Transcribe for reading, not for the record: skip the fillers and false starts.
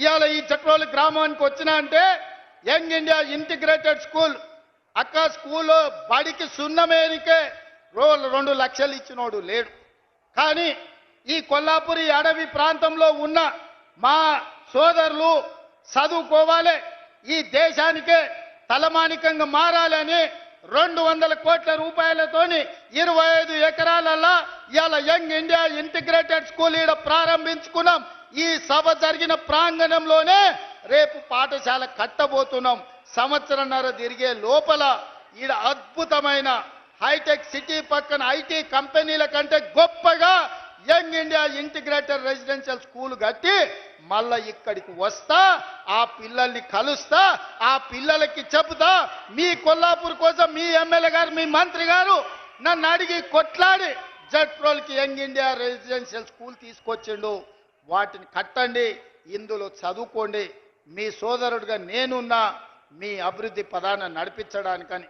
ఇవాళ ఈ చట్రోలు గ్రామానికి వచ్చినా అంటే యంగ్ ఇండియా ఇంటిగ్రేటెడ్ స్కూల్ అక్క స్కూల్ బడికి సున్నమేనికే 2 లక్షలు ఇచ్చినోడు లేడు. కానీ ఈ కొల్లాపురి అడవి ప్రాంతంలో ఉన్న మా సోదరులు చదువుకోవాలి, ఈ దేశానికే తలమానికంగా మారాలని 200 కోట్ల రూపాయలతోని 25 ఎకరాలలో ఇవాళ యంగ్ ఇండియా ఇంటిగ్రేటెడ్ స్కూల్ ఈడ ప్రారంభించుకున్నాం. ఈ సభ జరిగిన ప్రాంగణంలోనే రేపు పాఠశాల కట్టబోతున్నాం. సంవత్సరంన్నర తిరిగే లోపల ఈడ అద్భుతమైన హైటెక్ సిటీ పక్కన ఐటీ కంపెనీల కంటే గొప్పగా young India integrated residential school కట్టి మళ్ళా ఇక్కడికి వస్తా, ఆ పిల్లల్ని కలుస్తా, ఆ పిల్లలకి చెబుతా, మీ కొల్లాపూర్ కోసం మీ ఎమ్మెల్యే గారు మీ మంత్రి గారు నన్ను అడిగి కొట్లాడి జట్రోల్కి యంగ్ ఇండియా రెసిడెన్షియల్ స్కూల్ తీసుకొచ్చిండు. వాటిని కట్టండి, ఇందులో చదువుకోండి. మీ సోదరుడిగా నేనున్నా మీ అభివృద్ధి పదాన్ని నడిపించడానికని.